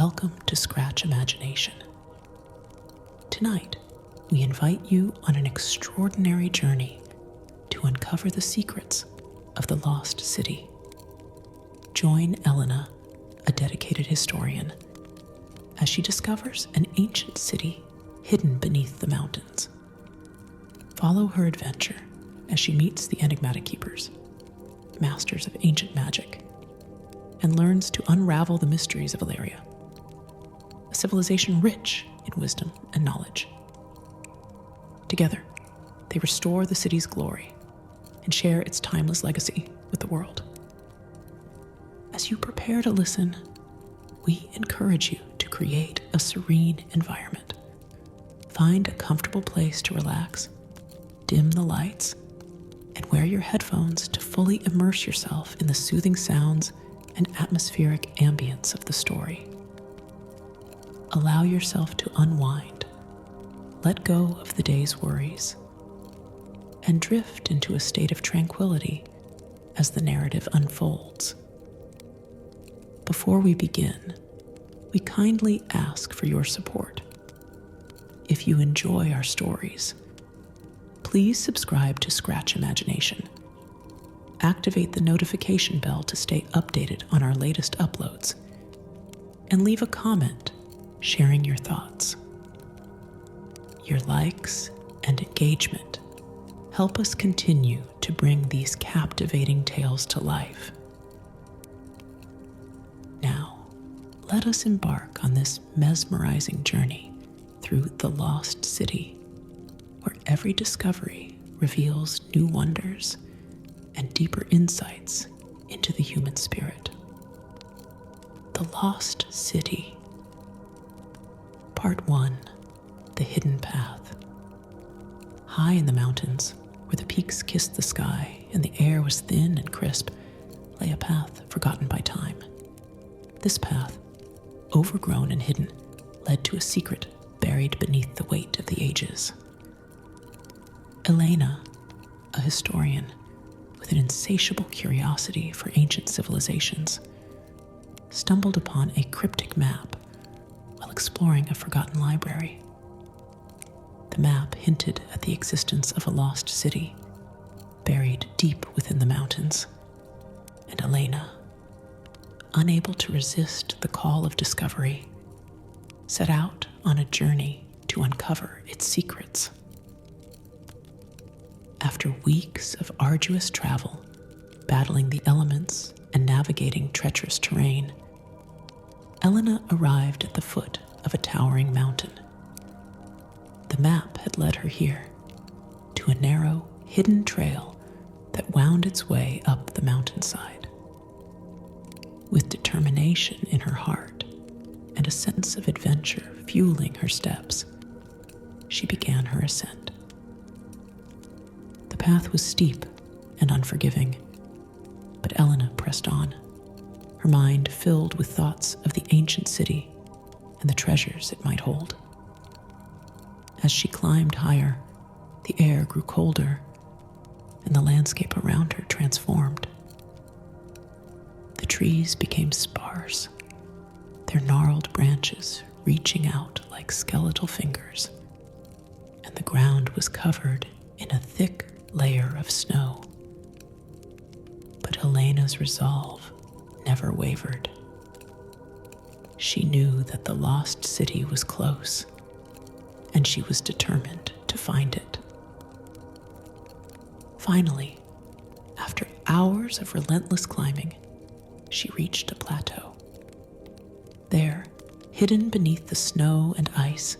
welcome to Scratch Imagination. Tonight, we invite you on an extraordinary journey to uncover the secrets of the lost city. Join Elena, a dedicated historian, as she discovers an ancient city hidden beneath the mountains. Follow her adventure as she meets the enigmatic keepers, masters of ancient magic, and learns to unravel the mysteries of Valeria, a civilization rich in wisdom and knowledge. Together, they restore the city's glory and share its timeless legacy with the world. As you prepare to listen, we encourage you to create a serene environment. Find a comfortable place to relax, dim the lights, and wear your headphones to fully immerse yourself in the soothing sounds and atmospheric ambience of the story. Allow yourself to unwind, let go of the day's worries, and drift into a state of tranquility as the narrative unfolds. Before we begin, we kindly ask for your support. If you enjoy our stories, please subscribe to Scratch Imagination. Activate the notification bell to stay updated on our latest uploads, and leave a comment sharing your thoughts. Your likes and engagement help us continue to bring these captivating tales to life. Now, let us embark on this mesmerizing journey through the lost city, where every discovery reveals new wonders and deeper insights into the human spirit. The Lost City. Part 1. The Hidden Path. High in the mountains, where the peaks kissed the sky and the air was thin and crisp, lay a path forgotten by time. This path, overgrown and hidden, led to a secret buried beneath the weight of the ages. Elena, a historian with an insatiable curiosity for ancient civilizations, stumbled upon a cryptic map while exploring a forgotten library. The map hinted at the existence of a lost city buried deep within the mountains, and Elena, unable to resist the call of discovery, set out on a journey to uncover its secrets. After weeks of arduous travel, battling the elements and navigating treacherous terrain, Elena arrived at the foot of a towering mountain. The map had led her here, to a narrow, hidden trail that wound its way up the mountainside. With determination in her heart and a sense of adventure fueling her steps, she began her ascent. The path was steep and unforgiving, but Elena pressed on, her mind filled with thoughts of the ancient city and the treasures it might hold. As she climbed higher, the air grew colder, and the landscape around her transformed. The trees became sparse, their gnarled branches reaching out like skeletal fingers, and the ground was covered in a thick layer of snow. But Elena's resolve never wavered. She knew that the lost city was close, and she was determined to find it. Finally, after hours of relentless climbing, she reached a plateau. There, hidden beneath the snow and ice,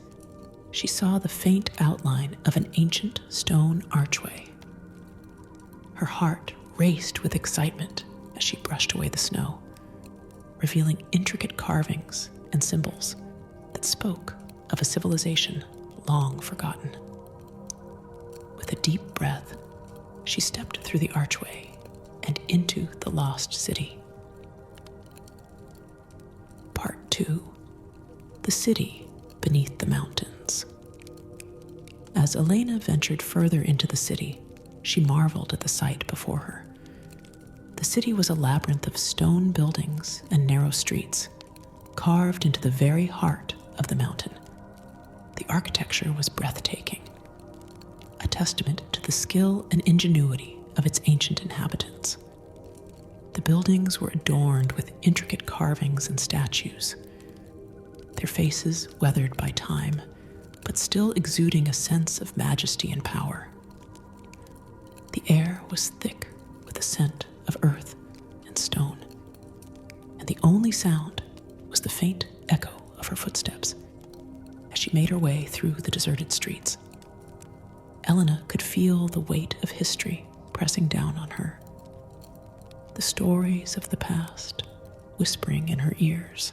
she saw the faint outline of an ancient stone archway. Her heart raced with excitement as she brushed away the snow, revealing intricate carvings and symbols that spoke of a civilization long forgotten. With a deep breath, she stepped through the archway and into the lost city. Part 2. The City Beneath the Mountains. As Elena ventured further into the city, she marveled at the sight before her. The city was a labyrinth of stone buildings and narrow streets, carved into the very heart of the mountain. The architecture was breathtaking, a testament to the skill and ingenuity of its ancient inhabitants. The buildings were adorned with intricate carvings and statues, their faces weathered by time, but still exuding a sense of majesty and power. The air was thick with the scent of earth and stone, and the only sound was the faint echo of her footsteps as she made her way through the deserted streets. Elena could feel the weight of history pressing down on her, the stories of the past whispering in her ears.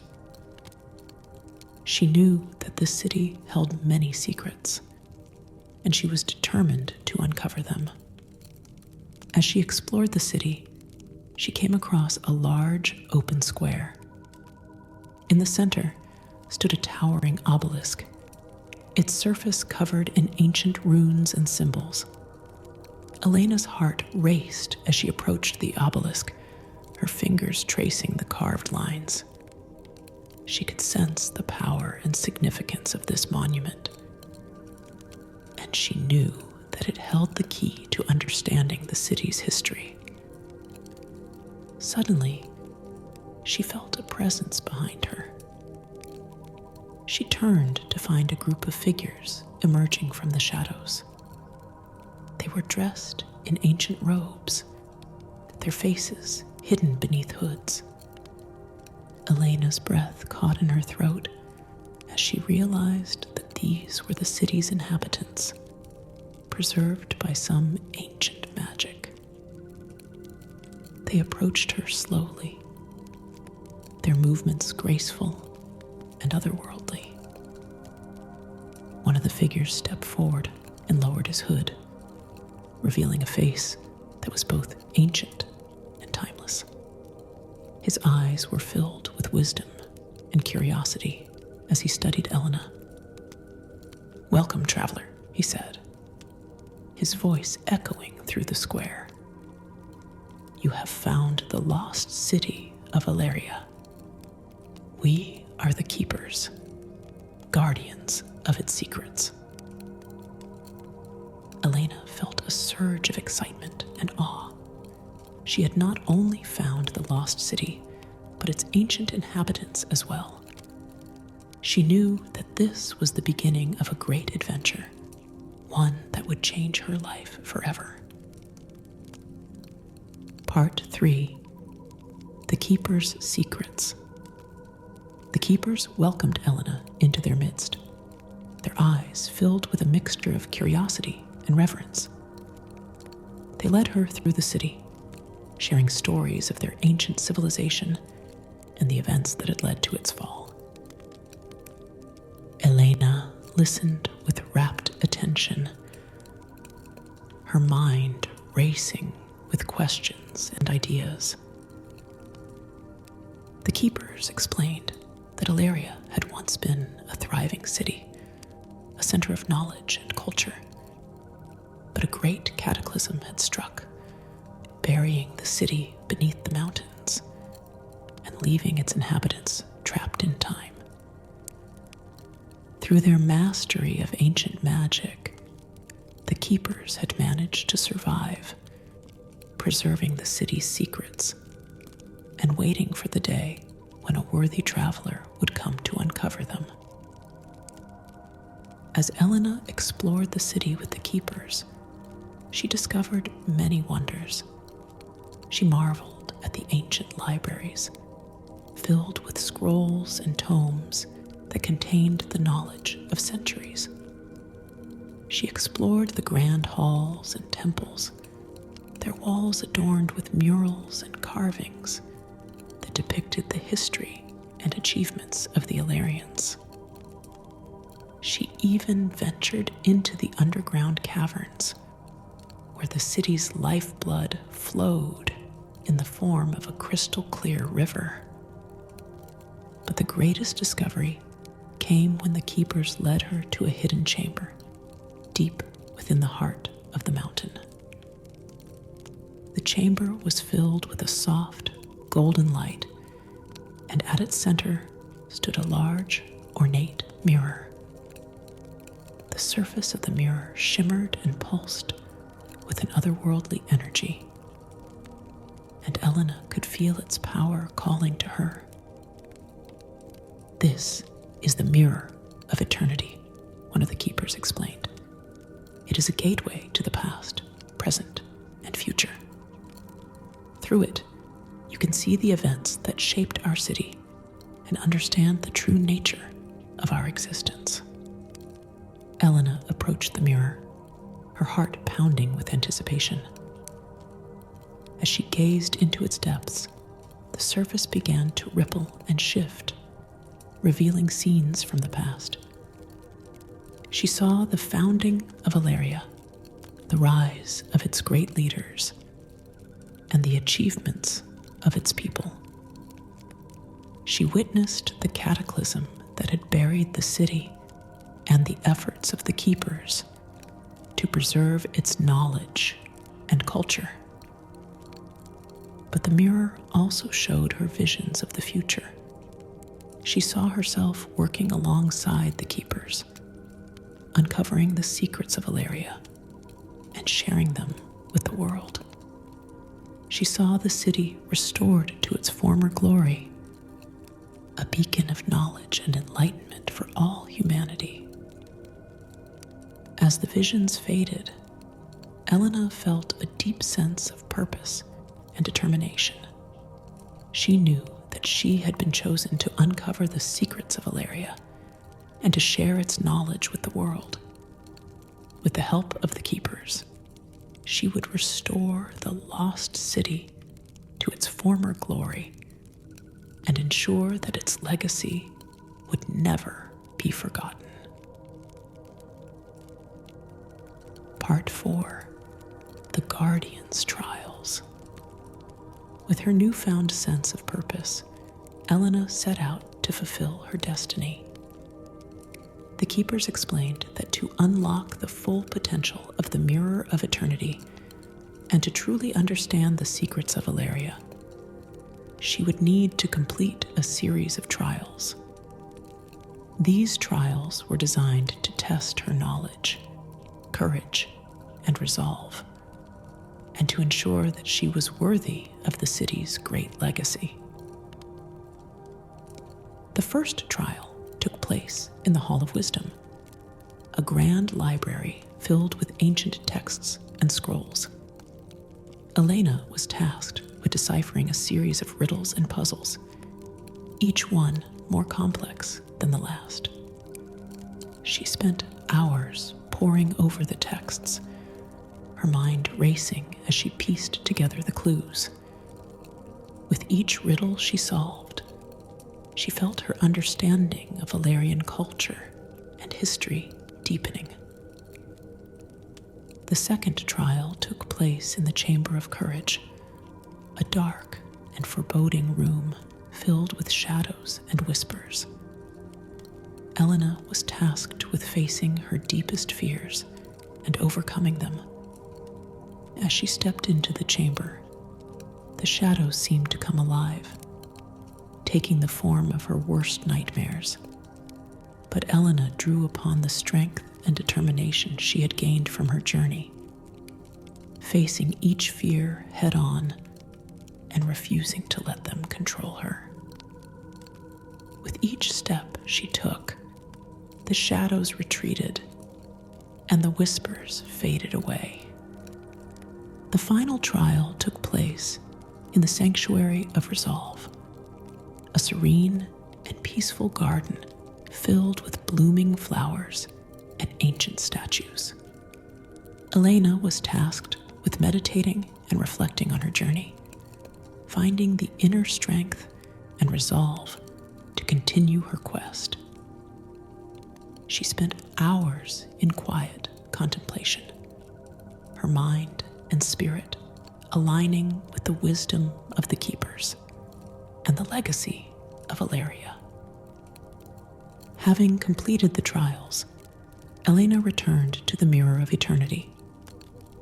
She knew that this city held many secrets, and she was determined to uncover them. As she explored the city, she came across a large open square. In the center stood a towering obelisk, its surface covered in ancient runes and symbols. Elena's heart raced as she approached the obelisk, her fingers tracing the carved lines. She could sense the power and significance of this monument, and she knew that it held the key to understanding the city's history. Suddenly, she felt a presence behind her. She turned to find a group of figures emerging from the shadows. They were dressed in ancient robes, their faces hidden beneath hoods. Elena's breath caught in her throat as she realized that these were the city's inhabitants, preserved by some ancient magic. They approached her slowly, their movements graceful and otherworldly. One of the figures stepped forward and lowered his hood, revealing a face that was both ancient and timeless. His eyes were filled with wisdom and curiosity as he studied Elena. "Welcome, traveler," he said, his voice echoing through the square. "You have found the lost city of Valeria. We are the keepers, guardians of its secrets." Elena felt a surge of excitement and awe. She had not only found the lost city, but its ancient inhabitants as well. She knew that this was the beginning of a great adventure, one that would change her life forever. Part 3. The Keeper's Secrets. The keepers welcomed Elena into their midst, their eyes filled with a mixture of curiosity and reverence. They led her through the city, sharing stories of their ancient civilization and the events that had led to its fall. Elena listened with rapt attention, her mind racing with questions and ideas. The keepers explained that Valeria had once been a thriving city, a center of knowledge and culture. But a great cataclysm had struck, burying the city beneath the mountains and leaving its inhabitants trapped in time. Through their mastery of ancient magic, the keepers had managed to survive, preserving the city's secrets and waiting for the day when a worthy traveler would come to uncover them. As Elena explored the city with the keepers, she discovered many wonders. She marveled at the ancient libraries, filled with scrolls and tomes that contained the knowledge of centuries. She explored the grand halls and temples, their walls adorned with murals and carvings that depicted the history and achievements of the Illyrians. She even ventured into the underground caverns, where the city's lifeblood flowed in the form of a crystal-clear river. But the greatest discovery came when the keepers led her to a hidden chamber, deep within the heart of the mountain. The chamber was filled with a soft, golden light, and at its center stood a large, ornate mirror. The surface of the mirror shimmered and pulsed with an otherworldly energy, and Elena could feel its power calling to her. "This is the mirror of eternity," one of the keepers explained. "It is a gateway to the past, present, and future. Through it, you can see the events that shaped our city and understand the true nature of our existence." Elena approached the mirror, her heart pounding with anticipation. As she gazed into its depths, the surface began to ripple and shift, revealing scenes from the past. She saw the founding of Valeria, the rise of its great leaders, and the achievements of its people. She witnessed the cataclysm that had buried the city and the efforts of the keepers to preserve its knowledge and culture. But the mirror also showed her visions of the future. She saw herself working alongside the keepers, uncovering the secrets of Valeria and sharing them with the world. She saw the city restored to its former glory, a beacon of knowledge and enlightenment for all humanity. As the visions faded, Elena felt a deep sense of purpose and determination. She knew that she had been chosen to uncover the secrets of Valeria and to share its knowledge with the world. With the help of the keepers, she would restore the lost city to its former glory and ensure that its legacy would never be forgotten. Part 4. The Guardian's Trials. With her newfound sense of purpose, Elena set out to fulfill her destiny. The keepers explained that to unlock the full potential of the Mirror of Eternity and to truly understand the secrets of Valeria, she would need to complete a series of trials. These trials were designed to test her knowledge, courage, and resolve, and to ensure that she was worthy of the city's great legacy. The first trial took place in the Hall of Wisdom, a grand library filled with ancient texts and scrolls. Elena was tasked with deciphering a series of riddles and puzzles, each one more complex than the last. She spent hours poring over the texts, her mind racing as she pieced together the clues. With each riddle she solved, she felt her understanding of Valerian culture and history deepening. The second trial took place in the Chamber of Courage, a dark and foreboding room filled with shadows and whispers. Elena was tasked with facing her deepest fears and overcoming them. As she stepped into the chamber, the shadows seemed to come alive, taking the form of her worst nightmares. But Elena drew upon the strength and determination she had gained from her journey, facing each fear head-on and refusing to let them control her. With each step she took, the shadows retreated and the whispers faded away. The final trial took place in the Sanctuary of Resolve, a serene and peaceful garden filled with blooming flowers and ancient statues. Elena was tasked with meditating and reflecting on her journey, finding the inner strength and resolve to continue her quest. She spent hours in quiet contemplation, her mind and spirit aligning with the wisdom of the keepers and the legacy of Valeria. Having completed the trials, Elena returned to the Mirror of Eternity,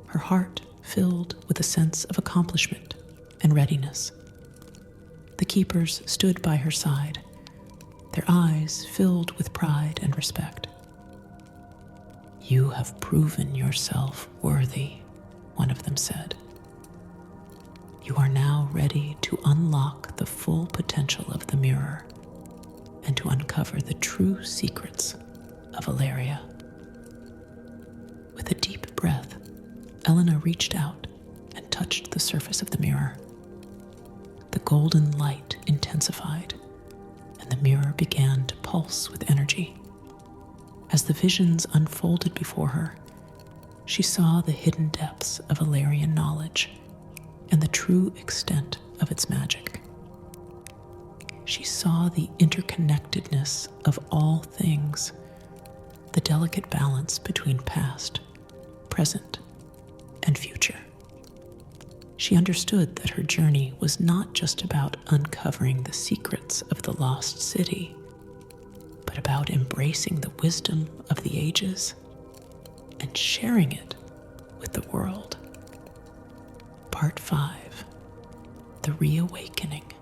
her heart filled with a sense of accomplishment and readiness. The keepers stood by her side, their eyes filled with pride and respect. "You have proven yourself worthy," one of them said. "You are now ready to unlock the full potential of the mirror and to uncover the true secrets of Valeria." With a deep breath, Elena reached out and touched the surface of the mirror. The golden light intensified, and the mirror began to pulse with energy. As the visions unfolded before her, she saw the hidden depths of Valerian knowledge and the true extent of its magic. She saw the interconnectedness of all things, the delicate balance between past, present, and future. She understood that her journey was not just about uncovering the secrets of the lost city, but about embracing the wisdom of the ages and sharing it with the world. Part 5. The Reawakening.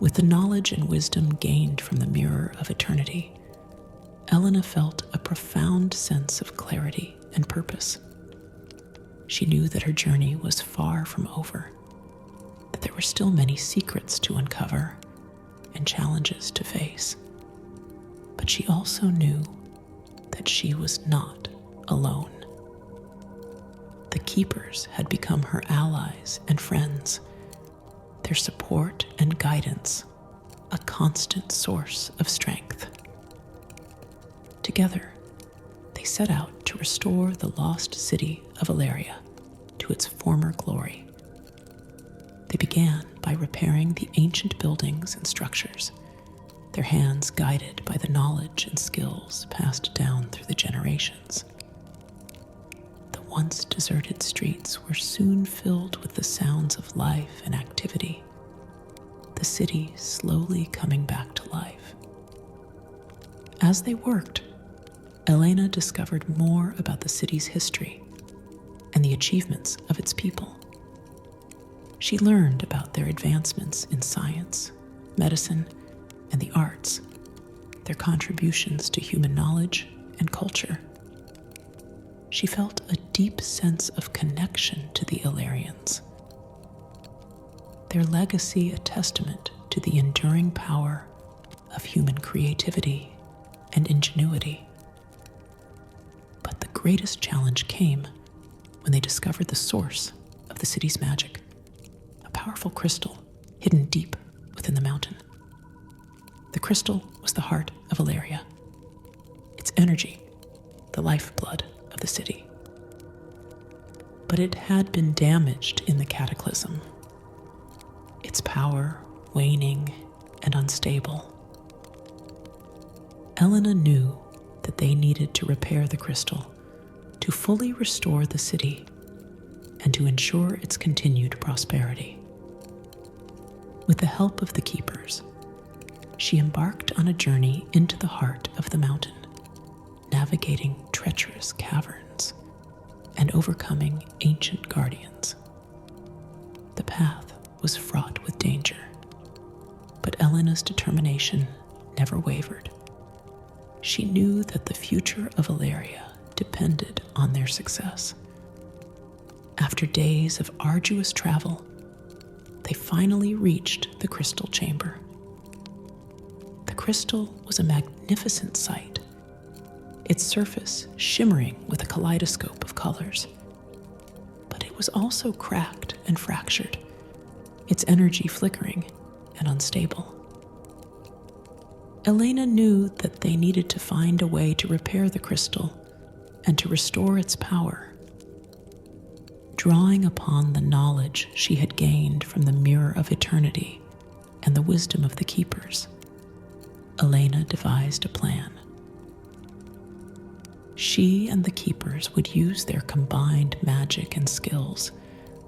With the knowledge and wisdom gained from the Mirror of Eternity, Elena felt a profound sense of clarity and purpose. She knew that her journey was far from over, that there were still many secrets to uncover and challenges to face. But she also knew that she was not alone. The Keepers had become her allies and friends, their support and guidance a constant source of strength. Together, they set out to restore the lost city of Valeria to its former glory. They began by repairing the ancient buildings and structures, their hands guided by the knowledge and skills passed down through the generations. The once deserted streets were soon filled with the sounds of life and activity, the city slowly coming back to life. As they worked, Elena discovered more about the city's history and the achievements of its people. She learned about their advancements in science, medicine, and the arts, their contributions to human knowledge and culture. She felt a deep sense of connection to the Illyrians, their legacy a testament to the enduring power of human creativity and ingenuity. But the greatest challenge came when they discovered the source of the city's magic, a powerful crystal hidden deep within the mountain. The crystal was the heart of Valeria, its energy, the lifeblood of the city. But it had been damaged in the cataclysm, its power waning and unstable. Elena knew that they needed to repair the crystal to fully restore the city and to ensure its continued prosperity. With the help of the Keepers, she embarked on a journey into the heart of the mountain, navigating treacherous caverns and overcoming ancient guardians. The path was fraught with danger, but Elena's determination never wavered. She knew that the future of Valeria depended on their success. After days of arduous travel, they finally reached the crystal chamber. The crystal was a magnificent sight, its surface shimmering with a kaleidoscope of colors. But it was also cracked and fractured, its energy flickering and unstable. Elena knew that they needed to find a way to repair the crystal and to restore its power. Drawing upon the knowledge she had gained from the Mirror of Eternity and the wisdom of the Keepers, Elena devised a plan. She and the Keepers would use their combined magic and skills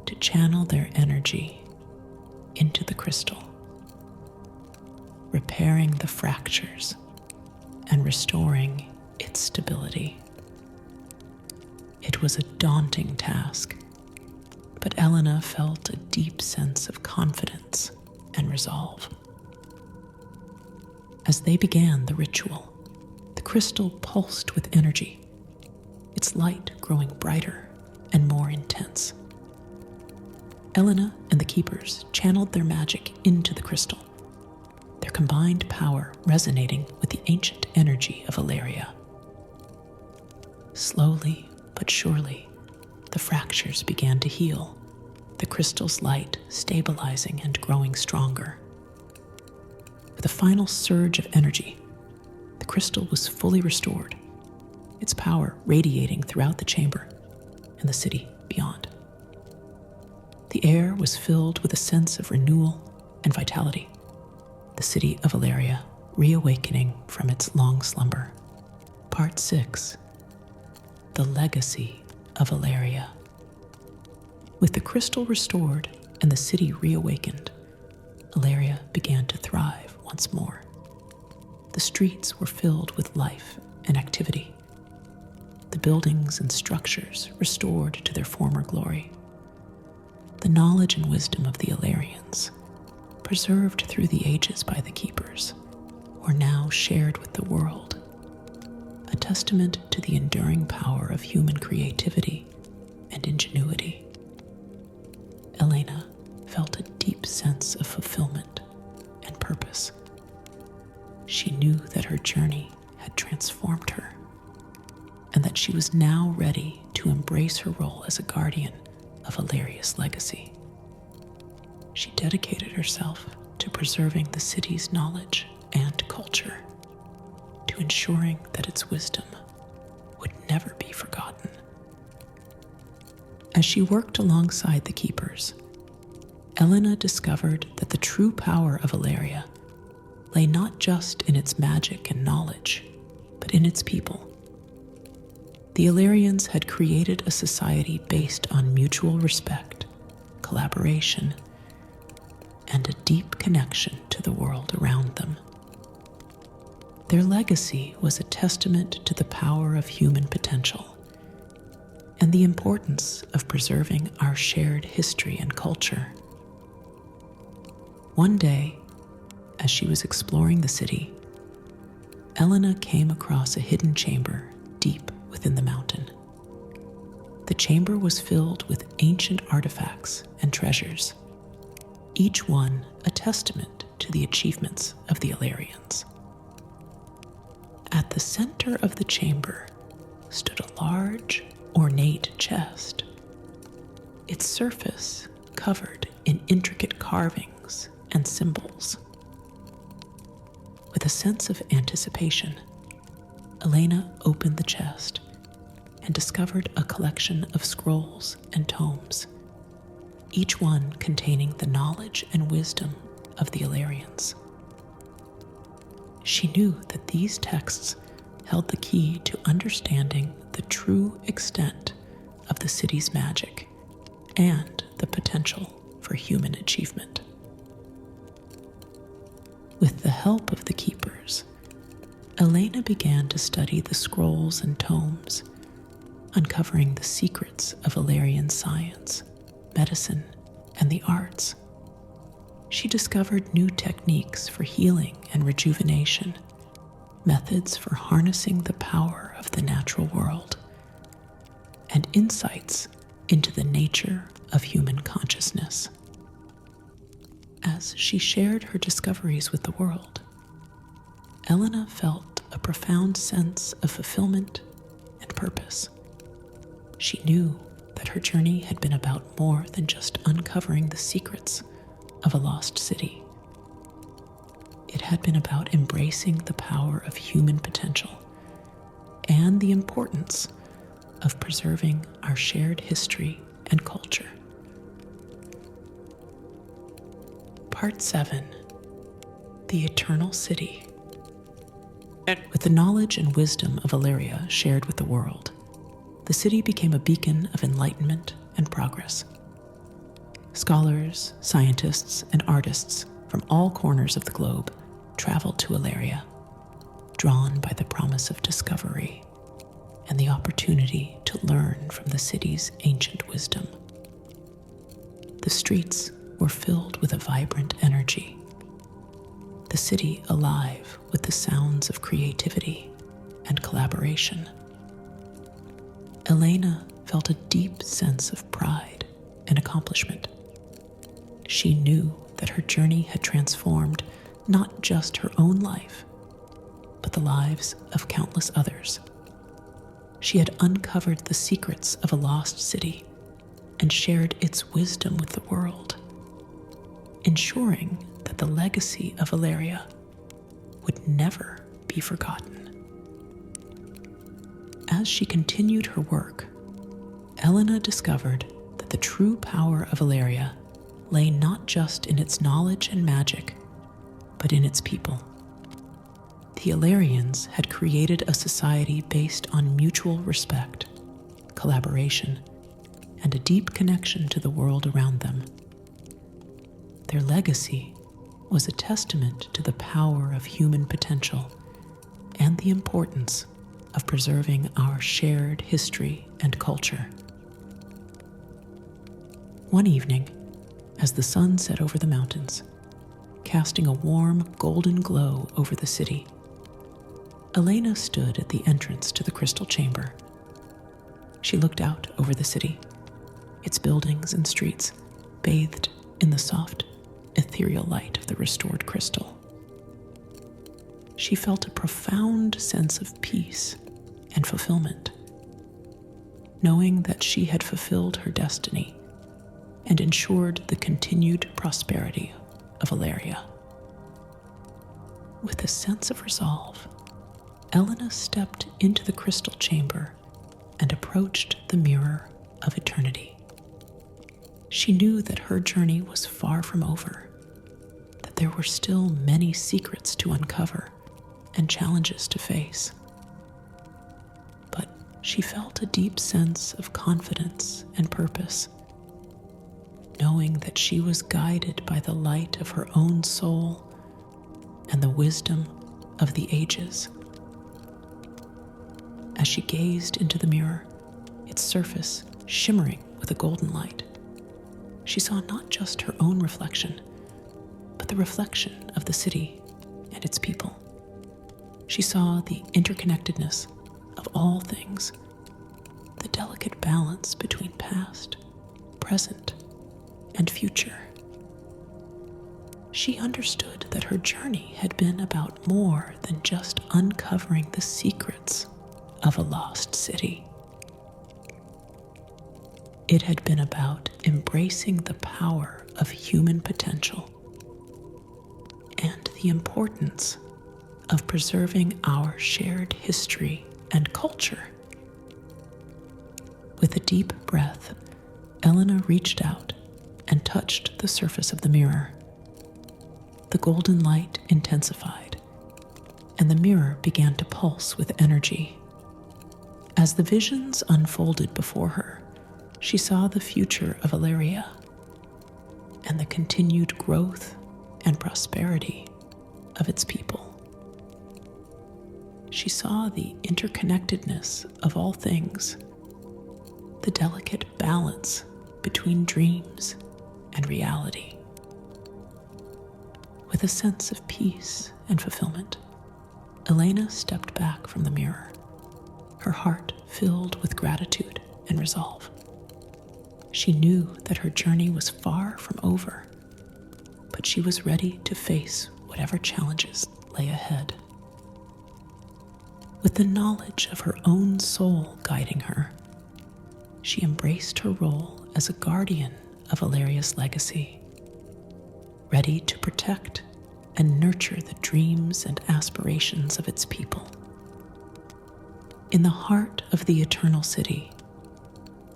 to channel their energy into the crystal, repairing the fractures and restoring its stability. It was a daunting task, but Elena felt a deep sense of confidence and resolve. As they began the ritual, the crystal pulsed with energy, its light growing brighter and more intense. Elena and the keepers channeled their magic into the crystal, their combined power resonating with the ancient energy of Ilaria. Slowly but surely, the fractures began to heal, the crystal's light stabilizing and growing stronger. With a final surge of energy, the crystal was fully restored, its power radiating throughout the chamber and the city beyond. The air was filled with a sense of renewal and vitality, the city of Ilaria reawakening from its long slumber. Part 6. The Legacy of Ilaria. With the crystal restored and the city reawakened, Ilaria began to thrive once more. The streets were filled with life and activity, the buildings and structures restored to their former glory. The knowledge and wisdom of the Ilarians, preserved through the ages by the keepers, were now shared with the world, a testament to the enduring power of human creativity and ingenuity. Elena felt a deep sense of fulfillment and purpose. She knew that her journey had transformed her, and that she was now ready to embrace her role as a guardian of Ilaria's legacy. She dedicated herself to preserving the city's knowledge and culture, to ensuring that its wisdom would never be forgotten. As she worked alongside the keepers, Elena discovered that the true power of Ilaria lay not just in its magic and knowledge, but in its people. The Ilarians had created a society based on mutual respect, collaboration, and a deep connection to the world around them. Their legacy was a testament to the power of human potential and the importance of preserving our shared history and culture. One day, as she was exploring the city, Elena came across a hidden chamber deep within the mountain. The chamber was filled with ancient artifacts and treasures, each one a testament to the achievements of the Ilarians. At the center of the chamber stood a large, ornate chest, its surface covered in intricate carvings and symbols. With a sense of anticipation, Elena opened the chest and discovered a collection of scrolls and tomes, each one containing the knowledge and wisdom of the Ilarians. She knew that these texts held the key to understanding the true extent of the city's magic and the potential for human achievement. With the help of the keepers, Elena began to study the scrolls and tomes, uncovering the secrets of Ilarian science, medicine, and the arts. She discovered new techniques for healing and rejuvenation, methods for harnessing the power of the natural world, and insights into the nature of human consciousness. As she shared her discoveries with the world, Elena felt a profound sense of fulfillment and purpose. She knew that her journey had been about more than just uncovering the secrets of a lost city. It had been about embracing the power of human potential and the importance of preserving our shared history and culture. Part 7. The Eternal City. With the knowledge and wisdom of Ilaria shared with the world, the city became a beacon of enlightenment and progress. Scholars, scientists, and artists from all corners of the globe traveled to Ilaria, drawn by the promise of discovery and the opportunity to learn from the city's ancient wisdom. The streets were filled with a vibrant energy. the city alive with the sounds of creativity and collaboration. Elena felt a deep sense of pride and accomplishment. She knew that her journey had transformed not just her own life, but the lives of countless others. She had uncovered the secrets of a lost city and shared its wisdom with the world, ensuring that the legacy of Valeria would never be forgotten. As she continued her work, Elena discovered that the true power of Valeria lay not just in its knowledge and magic, but in its people. The Illyrians had created a society based on mutual respect, collaboration, and a deep connection to the world around them. Their legacy was a testament to the power of human potential and the importance of preserving our shared history and culture. One evening, as the sun set over the mountains, casting a warm golden glow over the city, Elena stood at the entrance to the crystal chamber. She looked out over the city, its buildings and streets bathed in the soft, ethereal light of the restored crystal. She felt a profound sense of peace and fulfillment, knowing that she had fulfilled her destiny and ensured the continued prosperity of Valeria. With a sense of resolve, Elena stepped into the crystal chamber and approached the mirror of eternity. She knew that her journey was far from over, that there were still many secrets to uncover and challenges to face. But she felt a deep sense of confidence and purpose, knowing that she was guided by the light of her own soul and the wisdom of the ages. As she gazed into the mirror, its surface shimmering with a golden light, she saw not just her own reflection, but the reflection of the city and its people. She saw the interconnectedness of all things, the delicate balance between past, present, and future. She understood that her journey had been about more than just uncovering the secrets of a lost city. It had been about embracing the power of human potential and the importance of preserving our shared history and culture. With a deep breath, Elena reached out and touched the surface of the mirror. The golden light intensified, and the mirror began to pulse with energy. As the visions unfolded before her, she saw the future of Valeria and the continued growth and prosperity of its people. She saw the interconnectedness of all things, the delicate balance between dreams and reality. With a sense of peace and fulfillment, Elena stepped back from the mirror, her heart filled with gratitude and resolve. She knew that her journey was far from over, but she was ready to face whatever challenges lay ahead. With the knowledge of her own soul guiding her, she embraced her role as a guardian of Valeria's legacy, ready to protect and nurture the dreams and aspirations of its people. In the heart of the Eternal City,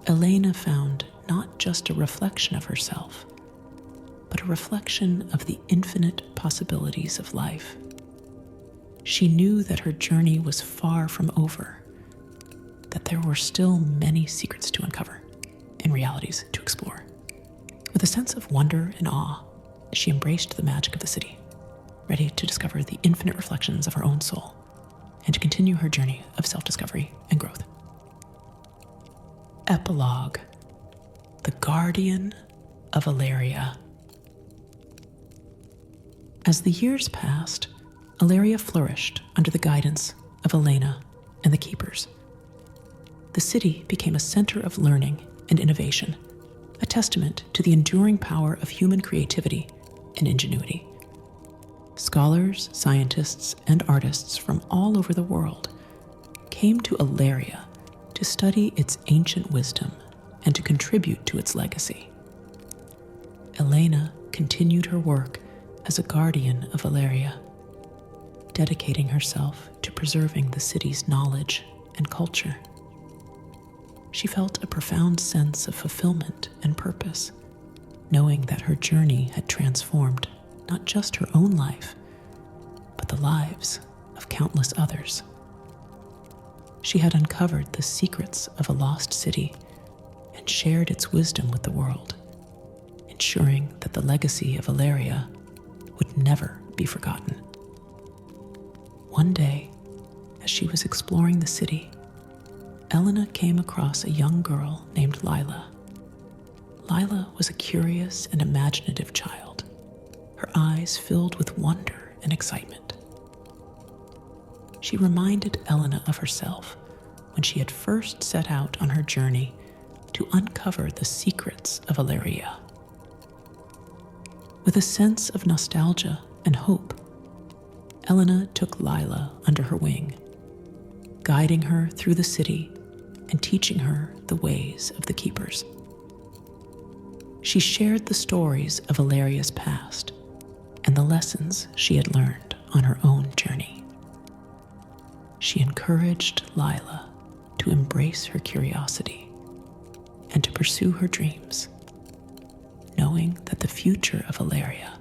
Elena found not just a reflection of herself, but a reflection of the infinite possibilities of life. She knew that her journey was far from over, that there were still many secrets to uncover and realities to explore. With a sense of wonder and awe, she embraced the magic of the city, ready to discover the infinite reflections of her own soul and to continue her journey of self-discovery and growth. Epilogue: The Guardian of Valeria. As the years passed, Ilaria flourished under the guidance of Elena and the Keepers. The city became a center of learning and innovation, a testament to the enduring power of human creativity and ingenuity. Scholars, scientists, and artists from all over the world came to Ilaria to study its ancient wisdom and to contribute to its legacy. Elena continued her work as a guardian of Ilaria, dedicating herself to preserving the city's knowledge and culture. She felt a profound sense of fulfillment and purpose, knowing that her journey had transformed not just her own life, but the lives of countless others. She had uncovered the secrets of a lost city and shared its wisdom with the world, ensuring that the legacy of Ilaria would never be forgotten. One day, as she was exploring the city, Elena came across a young girl named Lila. Lila was a curious and imaginative child, her eyes filled with wonder and excitement. She reminded Elena of herself when she had first set out on her journey to uncover the secrets of Ilaria. With a sense of nostalgia and hope, Elena took Lila under her wing, guiding her through the city and teaching her the ways of the Keepers. She shared the stories of Ilaria's past and the lessons she had learned on her own journey. She encouraged Lila to embrace her curiosity and to pursue her dreams, knowing that the future of Ilaria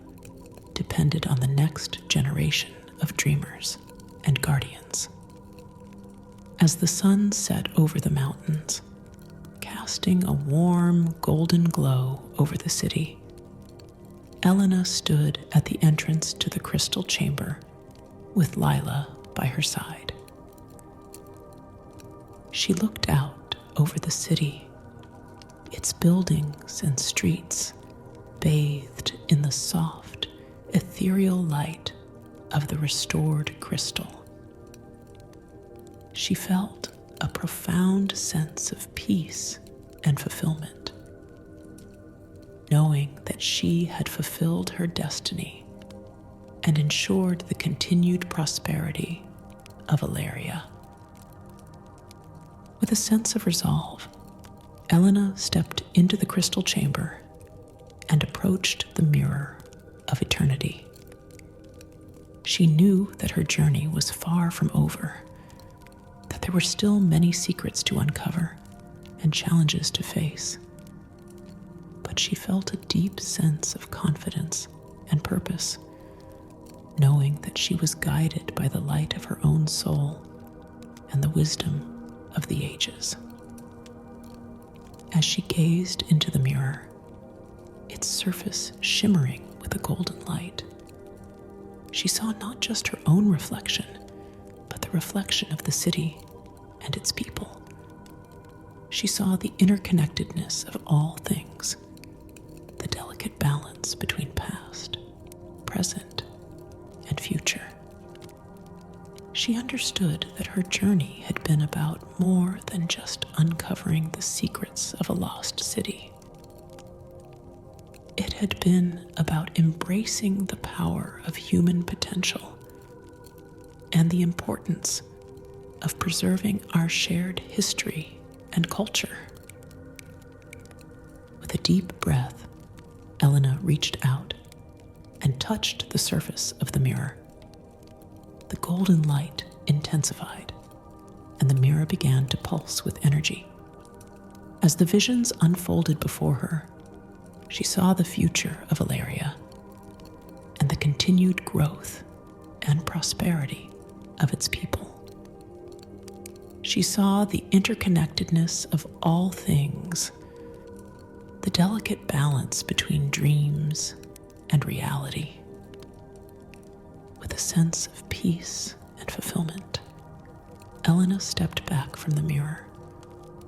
depended on the next generation of dreamers and guardians. As the sun set over the mountains, casting a warm golden glow over the city, Elena stood at the entrance to the crystal chamber with Lila by her side. She looked out over the city, its buildings and streets bathed in the soft, ethereal light of the restored crystal. She felt a profound sense of peace and fulfillment, knowing that she had fulfilled her destiny and ensured the continued prosperity of Ilaria. With a sense of resolve, Elena stepped into the crystal chamber and approached the mirror of eternity. She knew that her journey was far from over, that there were still many secrets to uncover and challenges to face. But she felt a deep sense of confidence and purpose, knowing that she was guided by the light of her own soul and the wisdom of the ages. As she gazed into the mirror, its surface shimmering with a golden light, she saw not just her own reflection, but the reflection of the city and its people. She saw the interconnectedness of all things, the delicate balance between past, present, and future. She understood that her journey had been about more than just uncovering the secrets of a lost city. It had been about embracing the power of human potential and the importance of preserving our shared history and culture. With a deep breath, Elena reached out and touched the surface of the mirror. The golden light intensified, and the mirror began to pulse with energy. As the visions unfolded before her, she saw the future of Ilaria and the continued growth and prosperity of its people. She saw the interconnectedness of all things, the delicate balance between dreams and reality. With a sense of peace and fulfillment, Elena stepped back from the mirror,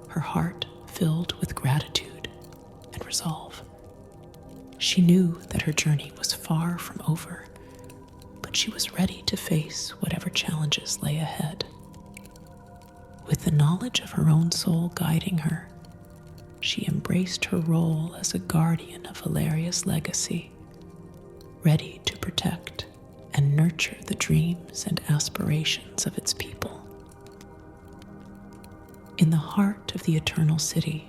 her heart filled with gratitude and resolve. She knew that her journey was far from over, but she was ready to face whatever challenges lay ahead. With the knowledge of her own soul guiding her, she embraced her role as a guardian of Valeria's legacy, ready to protect and nurture the dreams and aspirations of its people. In the heart of the Eternal City,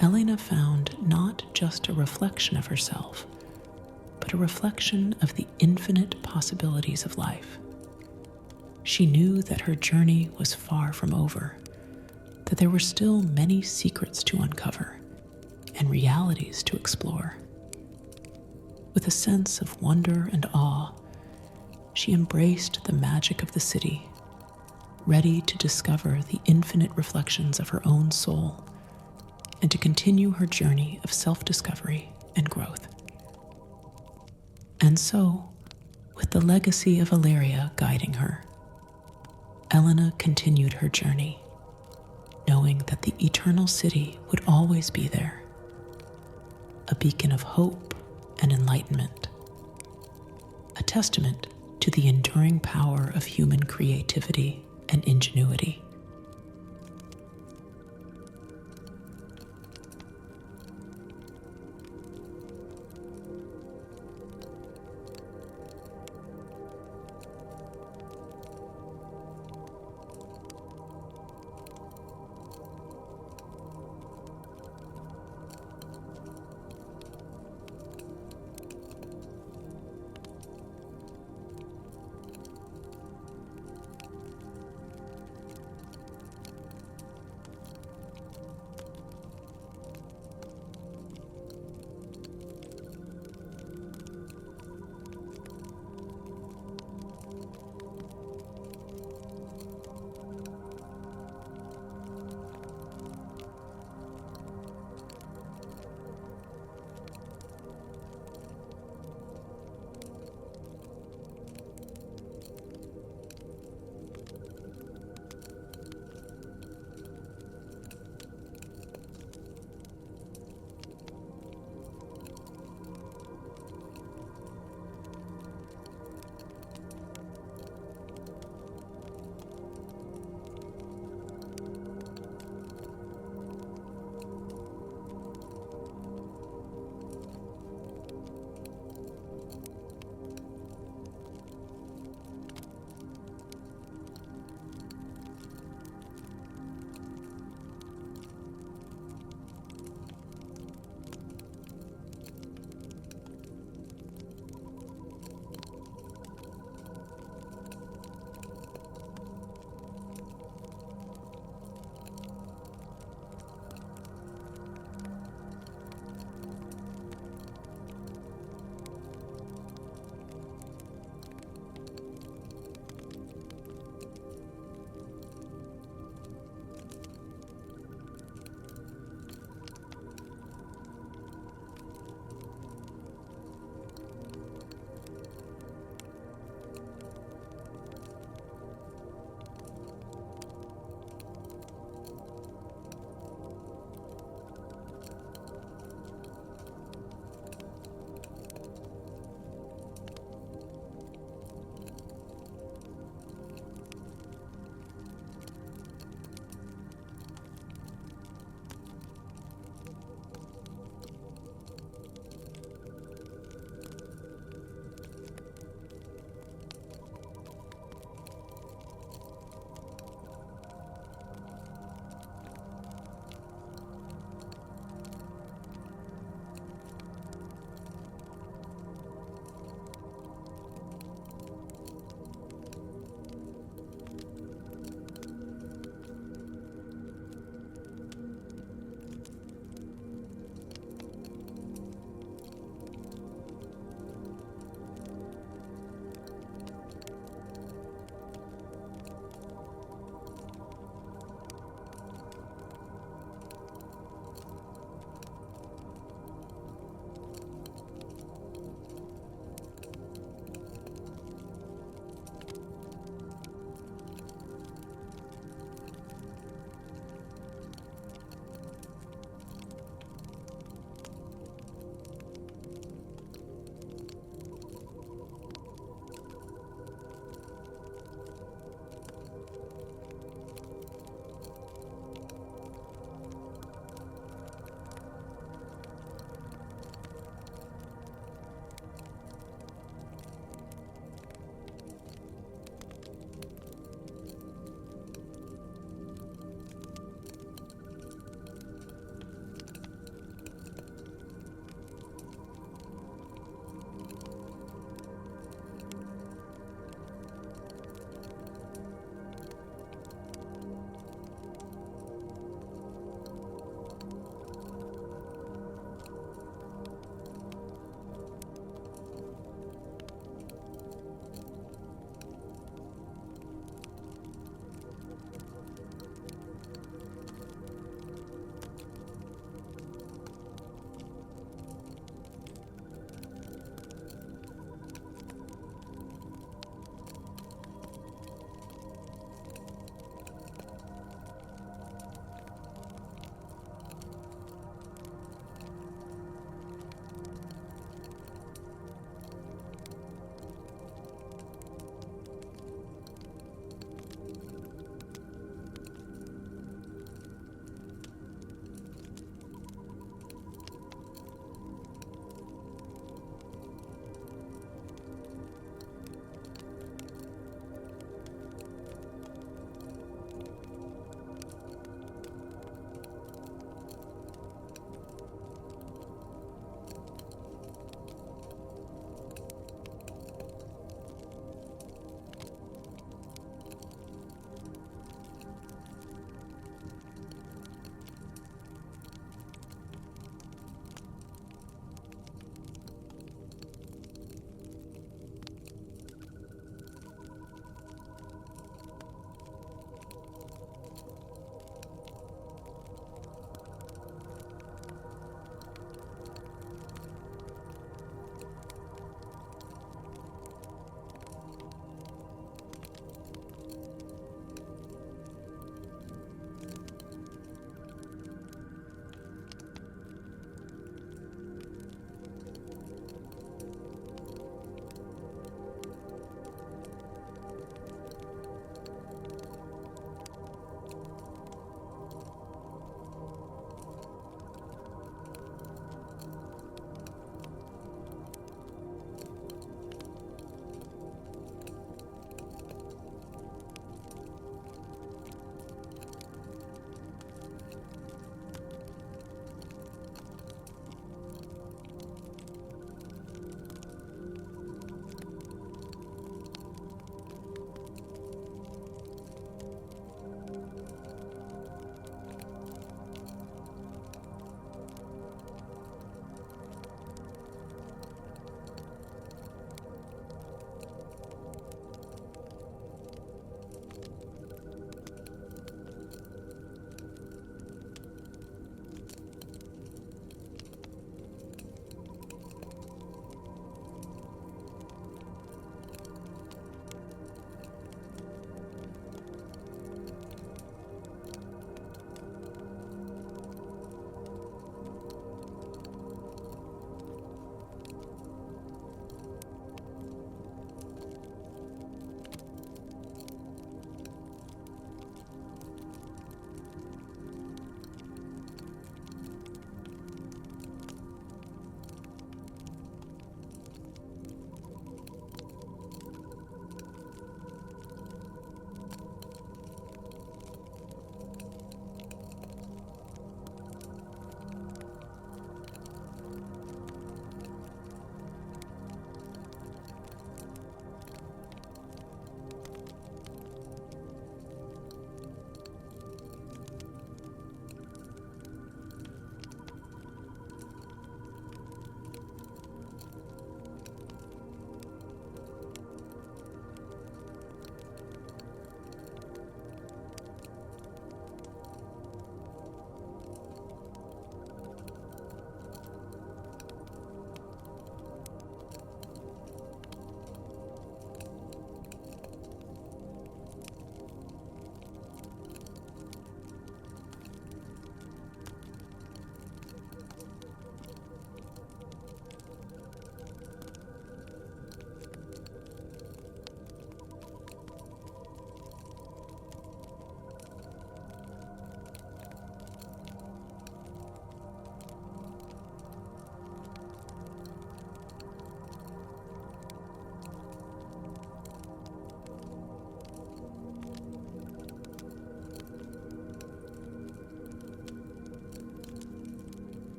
Elena found not just a reflection of herself, but a reflection of the infinite possibilities of life. She knew that her journey was far from over, that there were still many secrets to uncover and realities to explore. With a sense of wonder and awe, she embraced the magic of the city, ready to discover the infinite reflections of her own soul and to continue her journey of self-discovery and growth. And so, with the legacy of Valeria guiding her, Elena continued her journey, knowing that the Eternal City would always be there, a beacon of hope and enlightenment, a testament to the enduring power of human creativity and ingenuity.